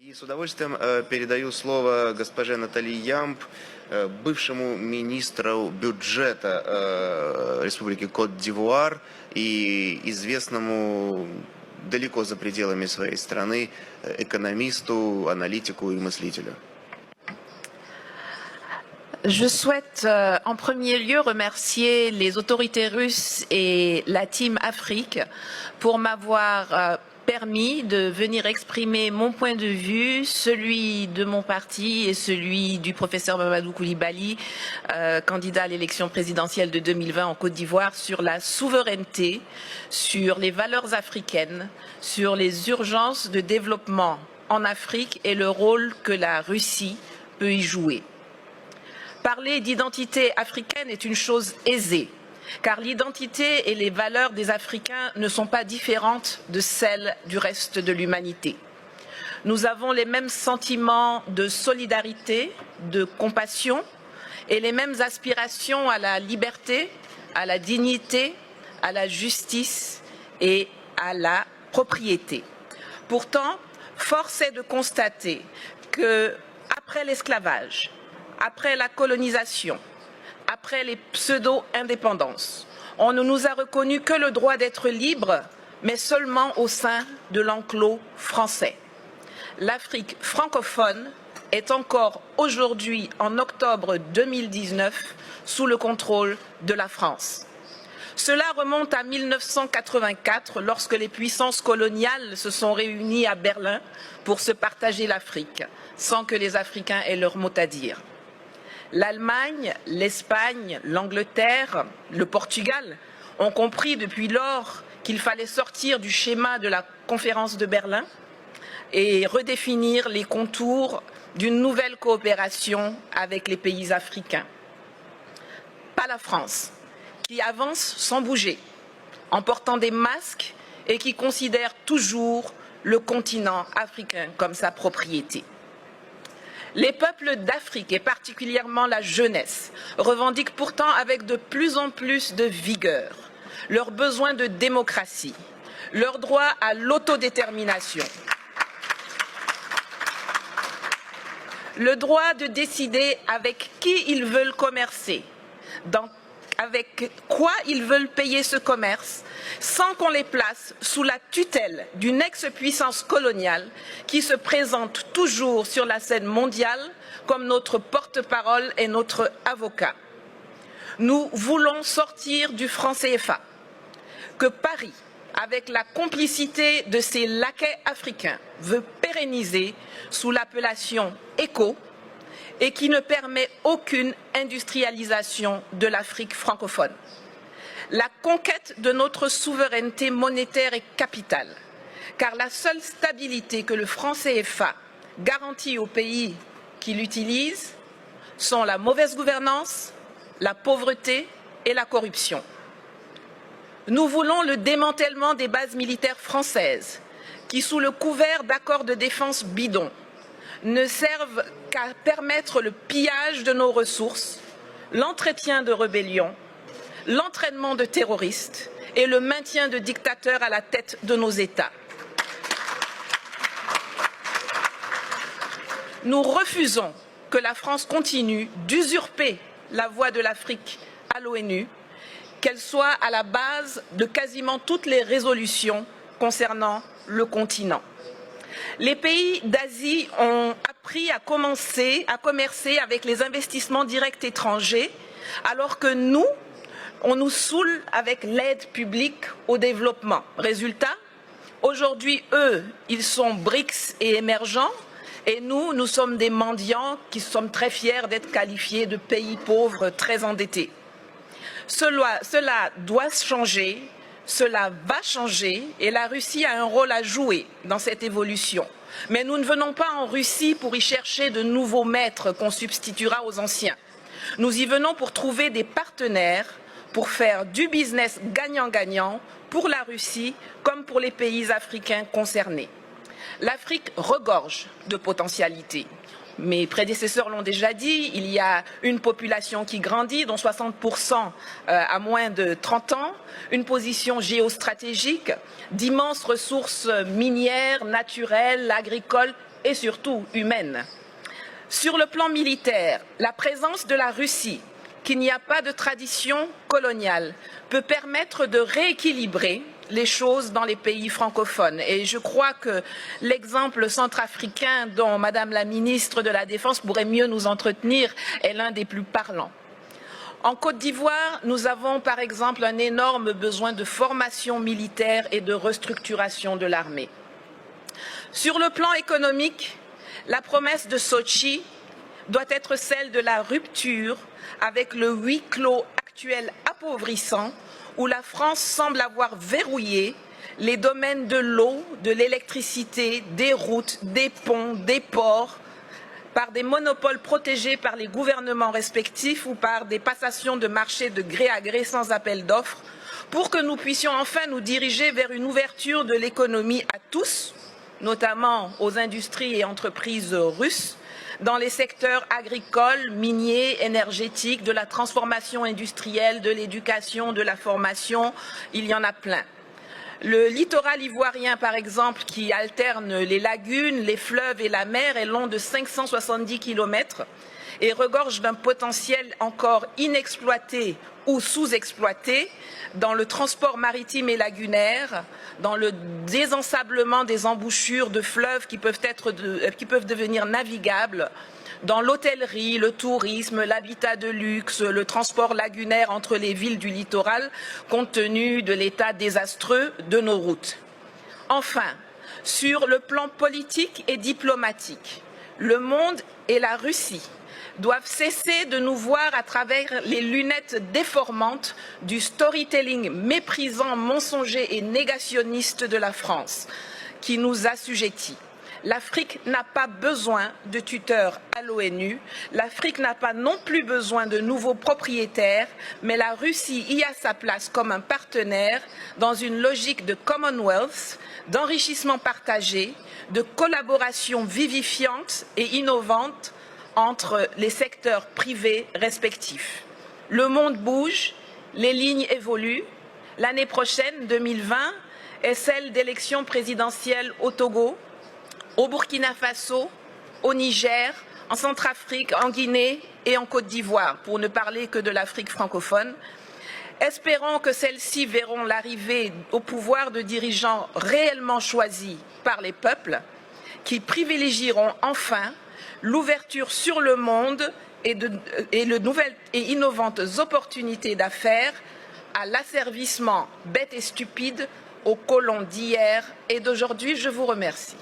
И с удовольствием передаю слово госпоже Натали Ямб, бывшему министру бюджета Республики Кот-д'Ивуар и известному далеко за пределами своей страны экономисту, аналитику и мыслителю. Je souhaite en premier lieu remercier les autorités russes et la Team Afrique pour m'avoir permis de venir exprimer mon point de vue, celui de mon parti et celui du professeur Mamadou Koulibaly, candidat à l'élection présidentielle de 2020 en Côte d'Ivoire, sur la souveraineté, sur les valeurs africaines, sur les urgences de développement en Afrique et le rôle que la Russie peut y jouer. Parler d'identité africaine est une chose aisée, car l'identité et les valeurs des Africains ne sont pas différentes de celles du reste de l'humanité. Nous avons les mêmes sentiments de solidarité, de compassion et les mêmes aspirations à la liberté, à la dignité, à la justice et à la propriété. Pourtant, force est de constater que, après l'esclavage, après la colonisation, après les pseudo-indépendances, on ne nous a reconnu que le droit d'être libre, mais seulement au sein de l'enclos français. L'Afrique francophone est encore aujourd'hui, en octobre 2019, sous le contrôle de la France. Cela remonte à 1984, lorsque les puissances coloniales se sont réunies à Berlin pour se partager l'Afrique, sans que les Africains aient leur mot à dire. L'Allemagne, l'Espagne, l'Angleterre, le Portugal ont compris depuis lors qu'il fallait sortir du schéma de la conférence de Berlin et redéfinir les contours d'une nouvelle coopération avec les pays africains. Pas la France, qui avance sans bouger, en portant des masques et qui considère toujours le continent africain comme sa propriété. Les peuples d'Afrique, et particulièrement la jeunesse, revendiquent pourtant avec de plus en plus de vigueur leur besoin de démocratie, leur droit à l'autodétermination, le droit de décider avec qui ils veulent commercer, avec quoi ils veulent payer ce commerce, sans qu'on les place sous la tutelle d'une ex-puissance coloniale qui se présente toujours sur la scène mondiale comme notre porte-parole et notre avocat. Nous voulons sortir du franc CFA, que Paris, avec la complicité de ses laquais africains, veut pérenniser sous l'appellation ECO, et qui ne permet aucune industrialisation de l'Afrique francophone. La conquête de notre souveraineté monétaire est capitale, car la seule stabilité que le franc CFA garantit aux pays qui l'utilisent sont la mauvaise gouvernance, la pauvreté et la corruption. Nous voulons le démantèlement des bases militaires françaises, qui, sous le couvert d'accords de défense bidons, ne servent qu'à permettre le pillage de nos ressources, l'entretien de rébellions, l'entraînement de terroristes et le maintien de dictateurs à la tête de nos États. Nous refusons que la France continue d'usurper la voix de l'Afrique à l'ONU, qu'elle soit à la base de quasiment toutes les résolutions concernant le continent. Les pays d'Asie ont appris à commercer avec les investissements directs étrangers, alors que nous, on nous saoule avec l'aide publique au développement. Résultat, aujourd'hui, eux, ils sont BRICS et émergents, et nous, nous sommes des mendiants qui sommes très fiers d'être qualifiés de pays pauvres très endettés. Cela doit changer. Cela va changer et la Russie a un rôle à jouer dans cette évolution. Mais nous ne venons pas en Russie pour y chercher de nouveaux maîtres qu'on substituera aux anciens. Nous y venons pour trouver des partenaires, pour faire du business gagnant-gagnant pour la Russie comme pour les pays africains concernés. L'Afrique regorge de potentialités. Mes prédécesseurs l'ont déjà dit, il y a une population qui grandit, dont 60% à moins de 30 ans, une position géostratégique, d'immenses ressources minières, naturelles, agricoles et surtout humaine. Sur le plan militaire, la présence de la Russie, qui n'y a pas de tradition coloniale, peut permettre de rééquilibrer les choses dans les pays francophones. Et je crois que l'exemple centrafricain dont Madame la ministre de la Défense pourrait mieux nous entretenir est l'un des plus parlants. En Côte d'Ivoire, nous avons par exemple un énorme besoin de formation militaire et de restructuration de l'armée. Sur le plan économique, la promesse de Sochi doit être celle de la rupture avec le huis clos actuel appauvrissant où la France semble avoir verrouillé les domaines de l'eau, de l'électricité, des routes, des ponts, des ports, par des monopoles protégés par les gouvernements respectifs ou par des passations de marché de gré à gré sans appel d'offres, pour que nous puissions enfin nous diriger vers une ouverture de l'économie à tous, notamment aux industries et entreprises russes, dans les secteurs agricoles, miniers, énergétiques, de la transformation industrielle, de l'éducation, de la formation, il y en a plein. Le littoral ivoirien, par exemple, qui alterne les lagunes, les fleuves et la mer, est long de 570 km et regorge d'un potentiel encore inexploité ou sous-exploité dans le transport maritime et lagunaire, dans le désensablement des embouchures de fleuves qui peuvent devenir navigables, dans l'hôtellerie, le tourisme, l'habitat de luxe, le transport lagunaire entre les villes du littoral, compte tenu de l'état désastreux de nos routes. Enfin, sur le plan politique et diplomatique, le monde et la Russie doivent cesser de nous voir à travers les lunettes déformantes du storytelling méprisant, mensonger et négationniste de la France, qui nous assujettit. L'Afrique n'a pas besoin de tuteurs à l'ONU, l'Afrique n'a pas non plus besoin de nouveaux propriétaires, mais la Russie y a sa place comme un partenaire dans une logique de Commonwealth, d'enrichissement partagé, de collaboration vivifiante et innovante entre les secteurs privés respectifs. Le monde bouge, les lignes évoluent. L'année prochaine, 2020, est celle d'élections présidentielles au Togo, au Burkina Faso, au Niger, en Centrafrique, en Guinée et en Côte d'Ivoire, pour ne parler que de l'Afrique francophone. Espérons que celles-ci verront l'arrivée au pouvoir de dirigeants réellement choisis par les peuples, qui privilégieront enfin l'ouverture sur le monde et de nouvelles et innovantes opportunités d'affaires à l'asservissement bête et stupide aux colons d'hier et d'aujourd'hui. Je vous remercie.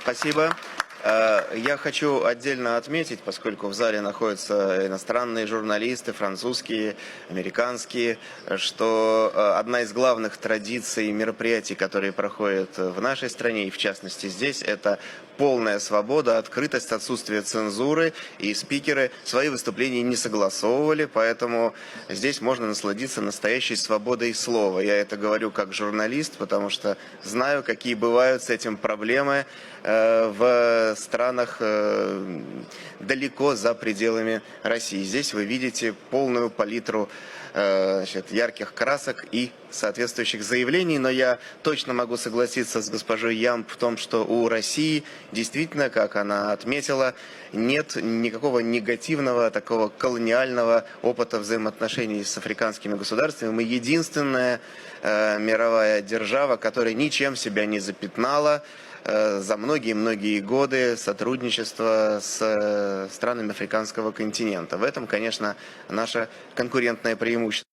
Спасибо. Я хочу отдельно отметить, поскольку в зале находятся иностранные журналисты, французские, американские, что одна из главных традиций мероприятий, которые проходят в нашей стране и в частности здесь, это полная свобода, открытость, отсутствие цензуры, и спикеры свои выступления не согласовывали, поэтому здесь можно насладиться настоящей свободой слова. Я это говорю как журналист, потому что знаю, какие бывают с этим проблемы в странах далеко за пределами России. Здесь вы видите полную палитру ярких красок и соответствующих заявлений, но я точно могу согласиться с госпожой Ямб в том, что у России действительно, как она отметила, нет никакого негативного, такого колониального опыта взаимоотношений с африканскими государствами. Мы единственная мировая держава, которая ничем себя не запятнала за многие-многие годы сотрудничества с странами африканского континента. В этом, конечно, наше конкурентное преимущество.